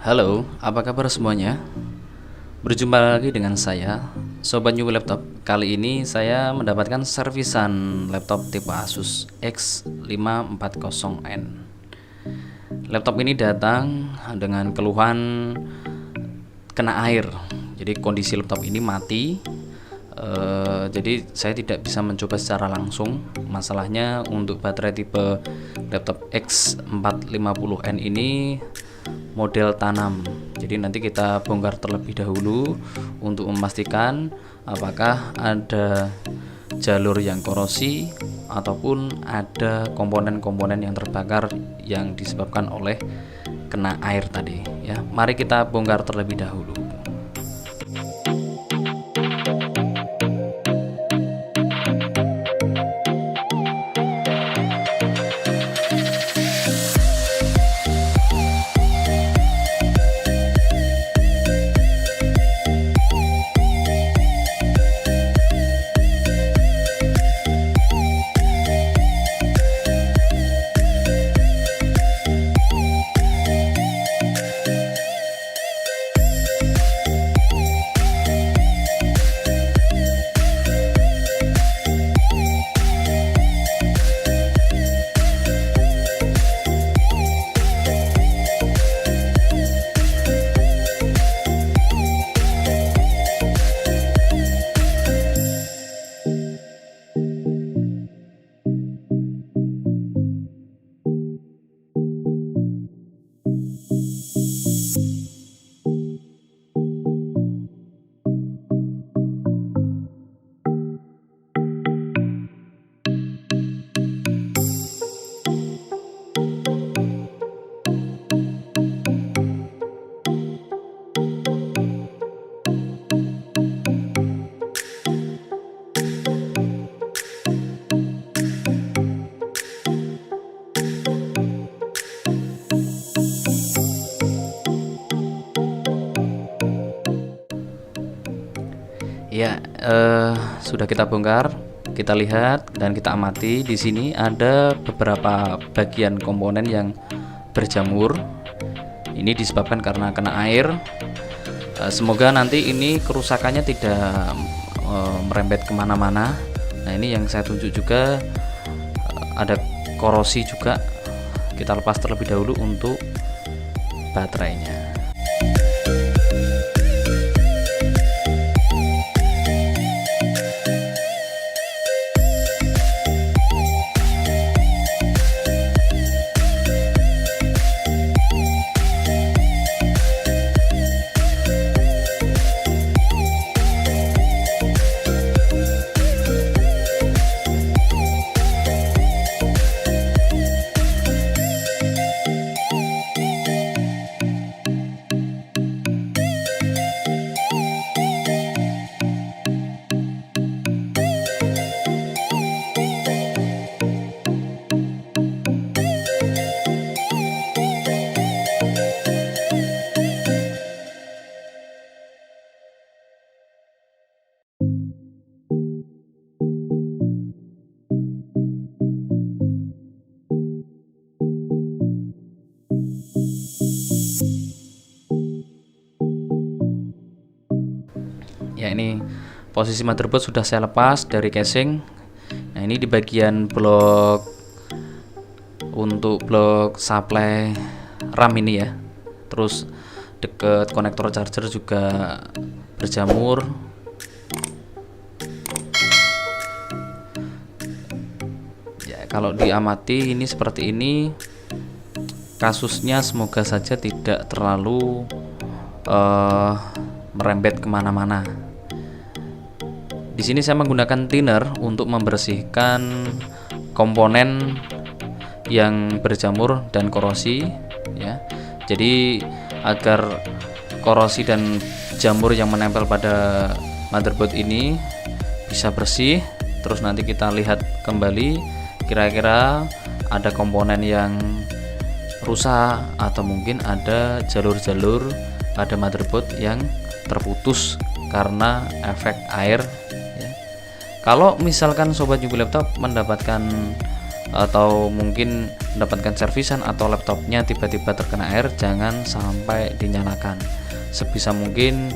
Halo, apa kabar semuanya? Berjumpa lagi dengan saya, Sobat New Laptop. Kali ini saya mendapatkan servisan laptop tipe Asus X540N. Laptop ini datang dengan keluhan kena air. Jadi kondisi laptop ini mati. Jadi saya tidak bisa mencoba secara langsung. Masalahnya untuk baterai tipe laptop X450N ini model tanam. Jadi nanti kita bongkar terlebih dahulu untuk memastikan apakah ada jalur yang korosi ataupun ada komponen-komponen yang terbakar yang disebabkan oleh kena air tadi ya. Mari kita bongkar terlebih dahulu. Ya, sudah kita bongkar, kita lihat dan kita amati. Di sini ada beberapa bagian komponen yang berjamur. Ini disebabkan karena kena air. Semoga nanti ini kerusakannya tidak merembet kemana-mana. Nah, ini yang saya tunjuk juga ada korosi juga. Kita lepas terlebih dahulu untuk baterainya. Ya, ini posisi motherboard sudah saya lepas dari casing. Nah, ini di bagian blok untuk blok supply RAM ini ya. Terus deket konektor charger juga berjamur. Ya, kalau diamati ini seperti ini. Kasusnya semoga saja tidak terlalu merembet kemana-mana. Di sini saya menggunakan thinner untuk membersihkan komponen yang berjamur dan korosi ya. Jadi agar korosi dan jamur yang menempel pada motherboard ini bisa bersih. Terus nanti kita lihat kembali kira-kira ada komponen yang rusak atau mungkin ada jalur-jalur pada motherboard yang terputus karena efek air. Kalau misalkan sobat Newbie Laptop mendapatkan atau mungkin mendapatkan servisan atau laptopnya tiba-tiba terkena air, jangan sampai dinyalakan. Sebisa mungkin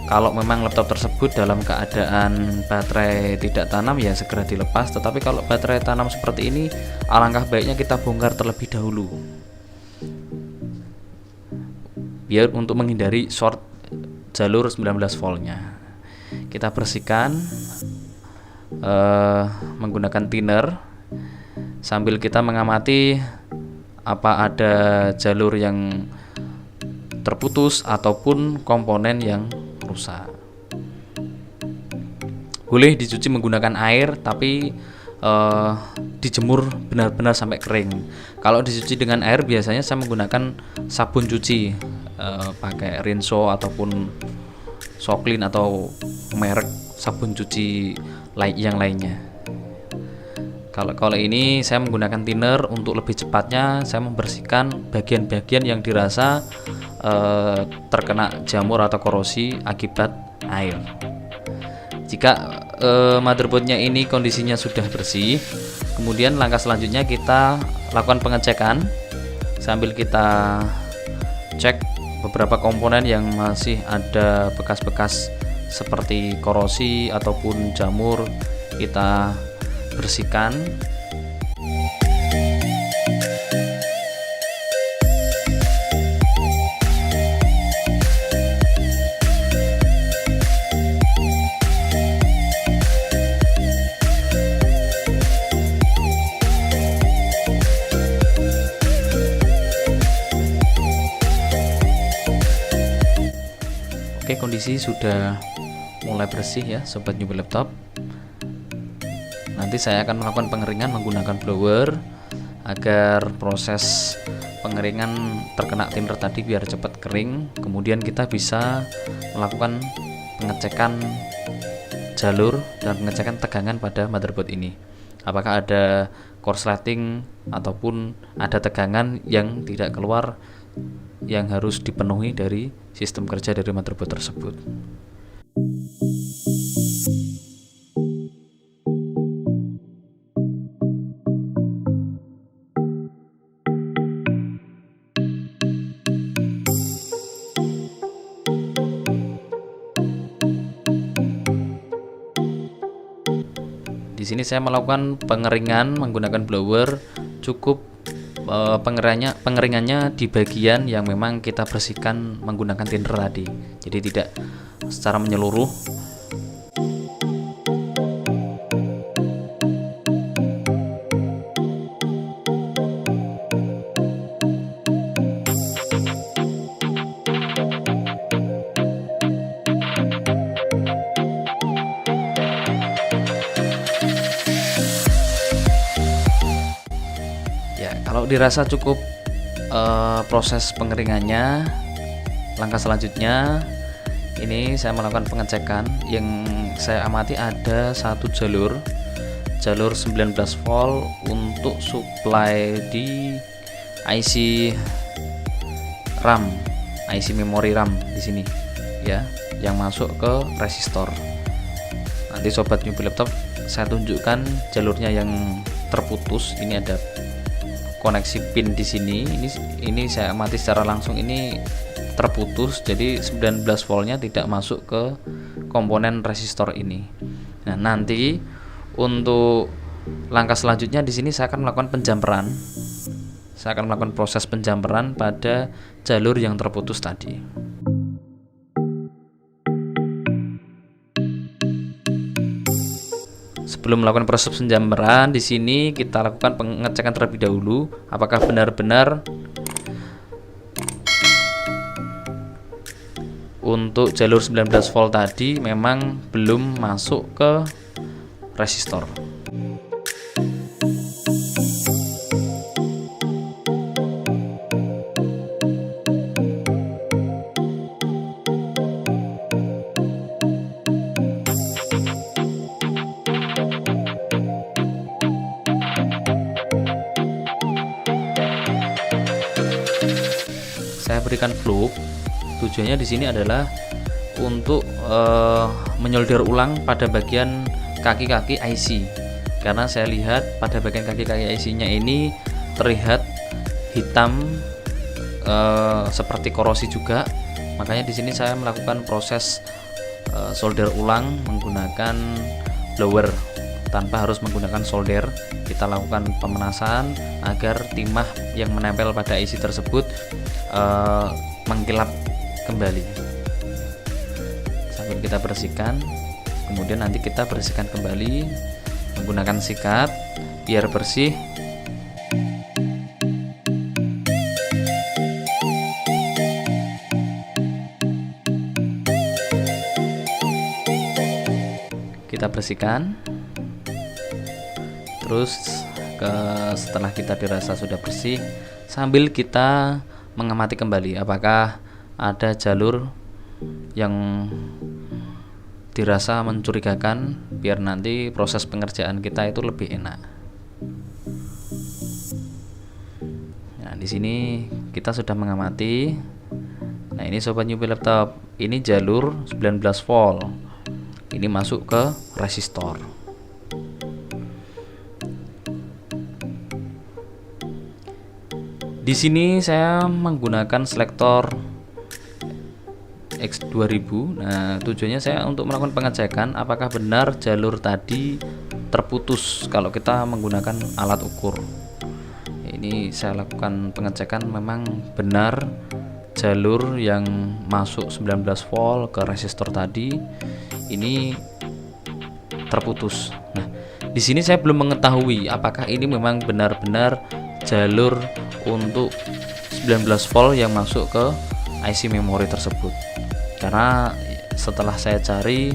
kalau memang laptop tersebut dalam keadaan baterai tidak tanam ya segera dilepas, tetapi kalau baterai tanam seperti ini alangkah baiknya kita bongkar terlebih dahulu biar untuk menghindari short jalur 19 voltnya. Kita bersihkan menggunakan thinner sambil kita mengamati apa ada jalur yang terputus ataupun komponen yang rusak. Boleh dicuci menggunakan air, tapi dijemur benar-benar sampai kering. Kalau dicuci dengan air biasanya saya menggunakan sabun cuci, pakai Rinso ataupun Soklin atau merek sabun cuci yang lainnya. Kalau ini saya menggunakan thinner. Untuk lebih cepatnya saya membersihkan bagian-bagian yang dirasa terkena jamur atau korosi akibat air. Jika motherboardnya ini kondisinya sudah bersih, kemudian langkah selanjutnya kita lakukan pengecekan sambil kita cek beberapa komponen yang masih ada bekas-bekas seperti korosi ataupun jamur, kita bersihkan. Oke, kondisi sudah mulai bersih ya sobat newbie laptop. Nanti saya akan melakukan pengeringan menggunakan blower agar proses pengeringan terkena thinner tadi biar cepat kering. Kemudian kita bisa melakukan pengecekan jalur dan pengecekan tegangan pada motherboard ini. Apakah ada korsleting ataupun ada tegangan yang tidak keluar yang harus dipenuhi dari sistem kerja dari motherboard tersebut. Di sini saya melakukan pengeringan menggunakan blower. Cukup pengeringannya di bagian yang memang kita bersihkan menggunakan thinner tadi, jadi tidak secara menyeluruh. Kalau dirasa cukup proses pengeringannya, langkah selanjutnya ini saya melakukan pengecekan. Yang saya amati ada satu jalur 19 volt untuk supply di IC RAM, IC memori RAM di sini ya, yang masuk ke resistor. Nanti sobat newbie laptop saya tunjukkan jalurnya yang terputus. Ini ada koneksi pin di sini. Ini saya amati secara langsung, ini terputus, jadi 19 voltnya tidak masuk ke komponen resistor ini. Nah, nanti untuk langkah selanjutnya di sini saya akan melakukan penjamperan. Saya akan melakukan proses penjamperan pada jalur yang terputus tadi. Sebelum melakukan proses penjamperan, di sini kita lakukan pengecekan terlebih dahulu apakah benar-benar untuk jalur 19 volt tadi memang belum masuk ke resistor. Saya berikan fluk. Tujuannya di sini adalah untuk menyolder ulang pada bagian kaki-kaki IC, karena saya lihat pada bagian kaki-kaki IC-nya ini terlihat hitam seperti korosi juga. Makanya di sini saya melakukan proses solder ulang menggunakan blower tanpa harus menggunakan solder. Kita lakukan pemanasan agar timah yang menempel pada IC tersebut mengkilap kembali. Sambil kita bersihkan, kemudian nanti kita bersihkan kembali menggunakan sikat biar bersih. Kita bersihkan, terus setelah kita dirasa sudah bersih, sambil kita mengamati kembali apakah ada jalur yang dirasa mencurigakan, biar nanti proses pengerjaan kita itu lebih enak. Nah, di sini kita sudah mengamati. Nah, ini sobat newbie laptop, ini jalur 19 volt. Ini masuk ke resistor. Di sini saya menggunakan selektor X2000. Nah, tujuannya saya untuk melakukan pengecekan apakah benar jalur tadi terputus kalau kita menggunakan alat ukur. Ini saya lakukan pengecekan, memang benar jalur yang masuk 19 volt ke resistor tadi ini terputus. Nah, di sini saya belum mengetahui apakah ini memang benar-benar jalur untuk 19 volt yang masuk ke IC memori tersebut. Karena setelah saya cari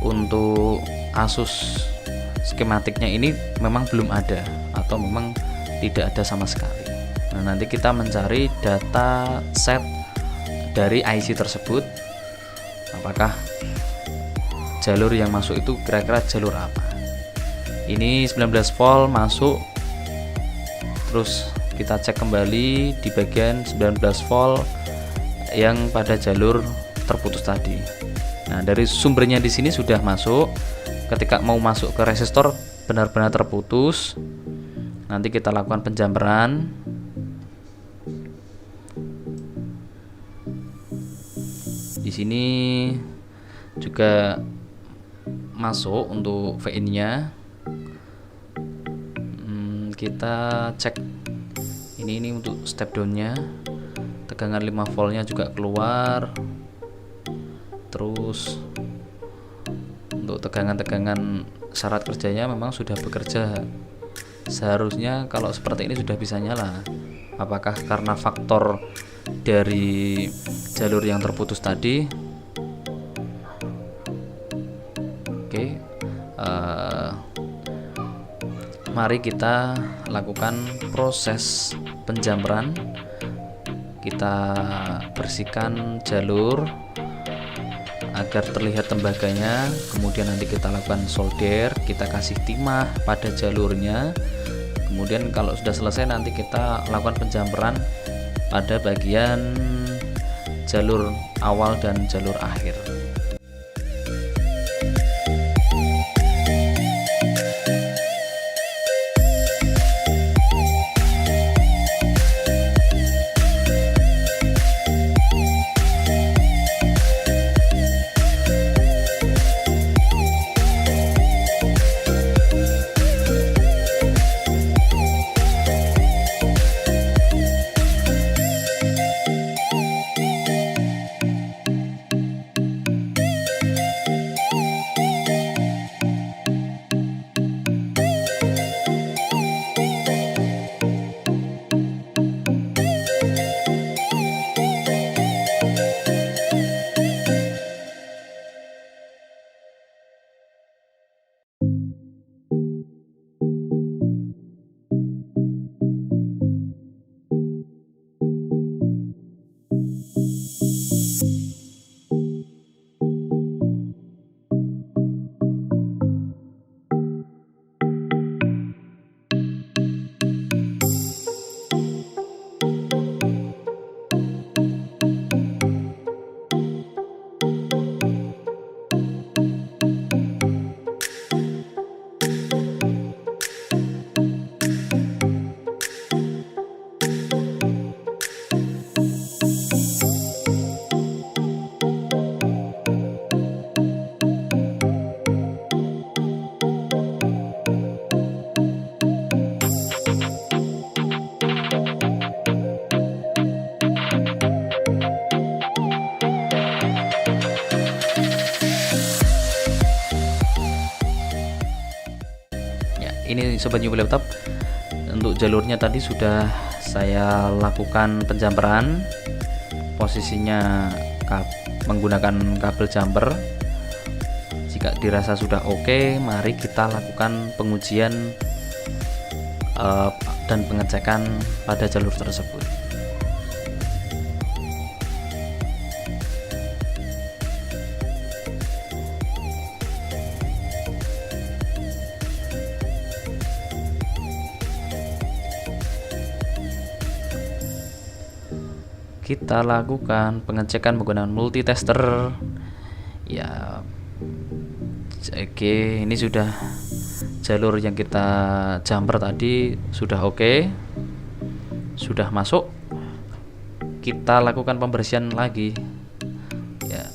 untuk Asus skematiknya ini memang belum ada atau memang tidak ada sama sekali. Nah, nanti kita mencari data set dari IC tersebut, apakah jalur yang masuk itu kira-kira jalur apa. Ini 19 volt masuk, terus kita cek kembali di bagian 19 volt yang pada jalur terputus tadi. Nah, dari sumbernya di sini sudah masuk. Ketika mau masuk ke resistor benar-benar terputus. Nanti kita lakukan penjamperan. Di sini juga masuk untuk VIN-nya. Kita cek ini untuk step down-nya, tegangan 5 voltnya juga keluar. Terus untuk tegangan-tegangan syarat kerjanya memang sudah bekerja. Seharusnya kalau seperti ini sudah bisa nyala. Apakah karena faktor dari jalur yang terputus tadi? Oke, mari kita lakukan proses penjamperan. Kita bersihkan jalur agar terlihat tembaganya, kemudian nanti kita lakukan solder, kita kasih timah pada jalurnya. Kemudian kalau sudah selesai nanti kita lakukan penjamperan pada bagian jalur awal dan jalur akhir. ini sobat newbie laptop, untuk jalurnya tadi sudah saya lakukan penjamperan. Posisinya menggunakan kabel jumper. Jika dirasa sudah oke, mari kita lakukan pengujian dan pengecekan pada jalur tersebut. Kita lakukan pengecekan menggunakan multitester. Ya, oke, ini sudah jalur yang kita jumper tadi sudah oke, sudah masuk. Kita lakukan pembersihan lagi. Ya,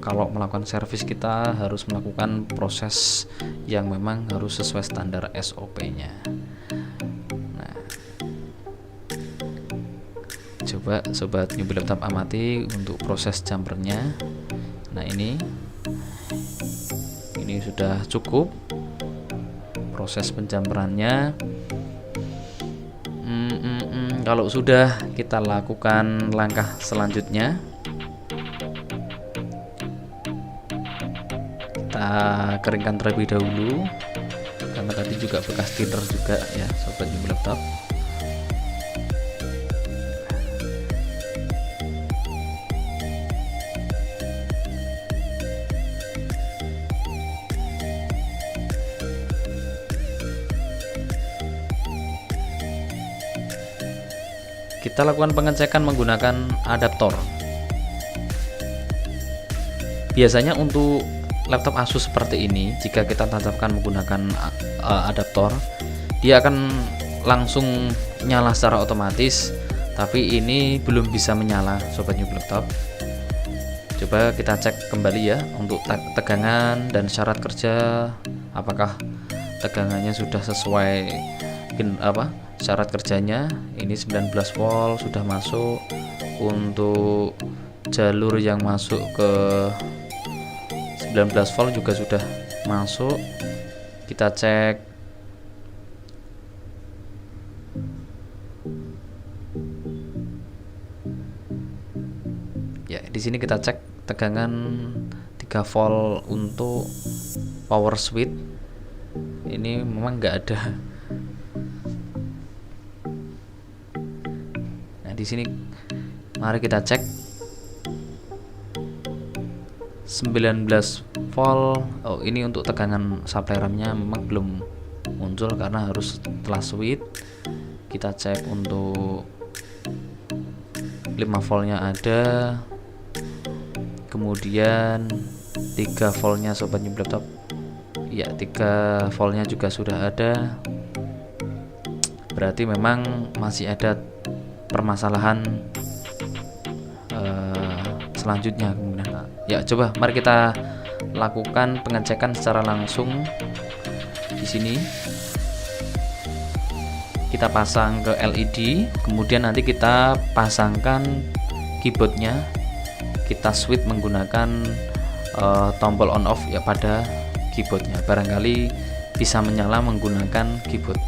kalau melakukan servis kita harus melakukan proses yang memang harus sesuai standar SOP-nya. Coba sobat newbie laptop amati untuk proses jumpernya. Nah, ini sudah cukup proses penjamperannya. Kalau sudah, kita lakukan langkah selanjutnya. Kita keringkan terlebih dahulu, karena tadi juga bekas thinner juga ya sobat newbie laptop. Kita lakukan pengecekan menggunakan adaptor. Biasanya untuk laptop Asus seperti ini, jika kita tancapkan menggunakan adaptor, dia akan langsung nyala secara otomatis. Tapi ini belum bisa menyala sobat newbie laptop. Coba kita cek kembali ya untuk tegangan dan syarat kerja, apakah tegangannya sudah sesuai syarat kerjanya. Ini 19 volt sudah masuk. Untuk jalur yang masuk ke 19 volt juga sudah masuk. Kita cek ya, di sini kita cek tegangan 3 volt untuk power switch. Ini memang nggak ada. Di sini mari kita cek 19 volt. Oh, ini untuk tegangan supply RAM-nya memang belum muncul karena harus setelah switch. Kita cek untuk 5 voltnya ada, kemudian 3 voltnya sobat newbie laptop. Ya, 3 voltnya juga sudah ada. Berarti memang masih ada permasalahan selanjutnya. Ya, coba mari kita lakukan pengecekan secara langsung. Di sini kita pasang ke LED, kemudian nanti kita pasangkan keyboardnya. Kita switch menggunakan tombol on off ya pada keyboardnya. Barangkali bisa menyala menggunakan keyboard.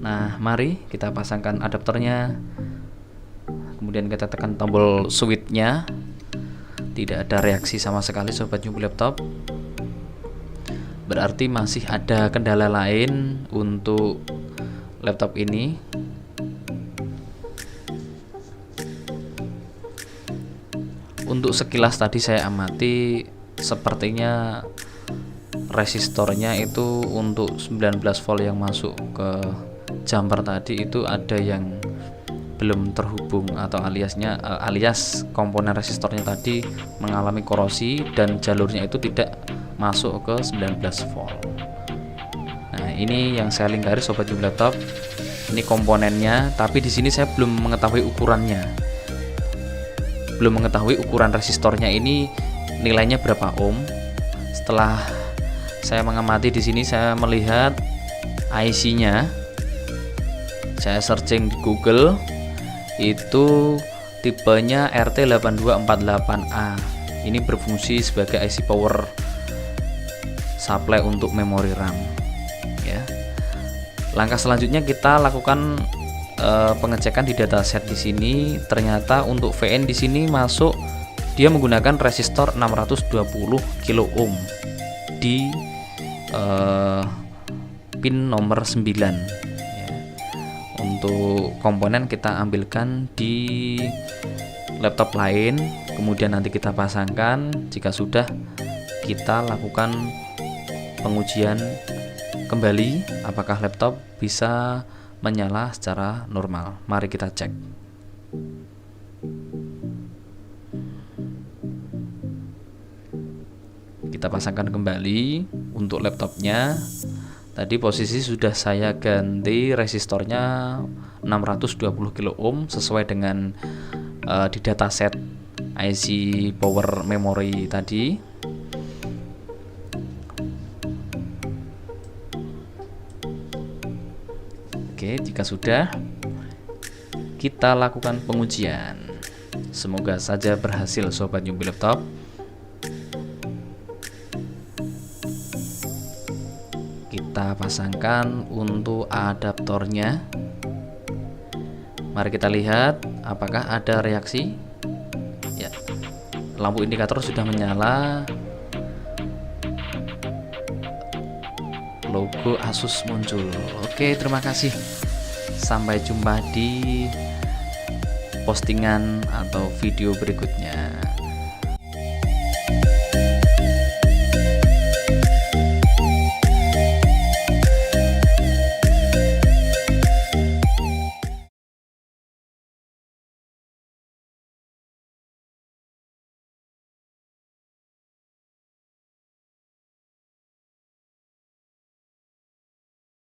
Nah, mari kita pasangkan adaptornya. Kemudian kita tekan tombol switch-nya. Tidak ada reaksi sama sekali sobat newbie laptop. Berarti masih ada kendala lain untuk laptop ini. Untuk sekilas tadi saya amati, sepertinya resistornya itu untuk 19 volt yang masuk ke jumper tadi itu ada yang belum terhubung atau alias komponen resistornya tadi mengalami korosi dan jalurnya itu tidak masuk ke 19 volt. Nah, ini yang saya lingkari sobat Jumbo Laptop. Ini komponennya, tapi di sini saya belum mengetahui ukurannya. Belum mengetahui ukuran resistornya ini nilainya berapa ohm. Setelah saya mengamati di sini, saya melihat IC-nya. Saya searching di Google, itu tipenya RT8248A. Ini berfungsi sebagai IC power supply untuk memori RAM. Ya. Langkah selanjutnya kita lakukan pengecekan di dataset di sini. Ternyata untuk VN di sini masuk, dia menggunakan resistor 620 kilo ohm di pin nomor 9. Ya. Untuk komponen kita ambilkan di laptop lain, kemudian nanti kita pasangkan. Jika sudah, kita lakukan pengujian kembali apakah laptop bisa menyala secara normal. Mari kita cek. Kita pasangkan kembali untuk laptopnya. Tadi posisi sudah saya ganti resistornya 620 kilo ohm sesuai dengan di dataset IC power memory tadi. Oke, jika sudah, kita lakukan pengujian. Semoga saja berhasil sobat Jumbo Laptop. Kita pasangkan untuk adaptornya. Mari kita lihat apakah ada reaksi. Ya, lampu indikator sudah menyala. Logo Asus muncul. Oke, terima kasih. Sampai jumpa di postingan atau video berikutnya.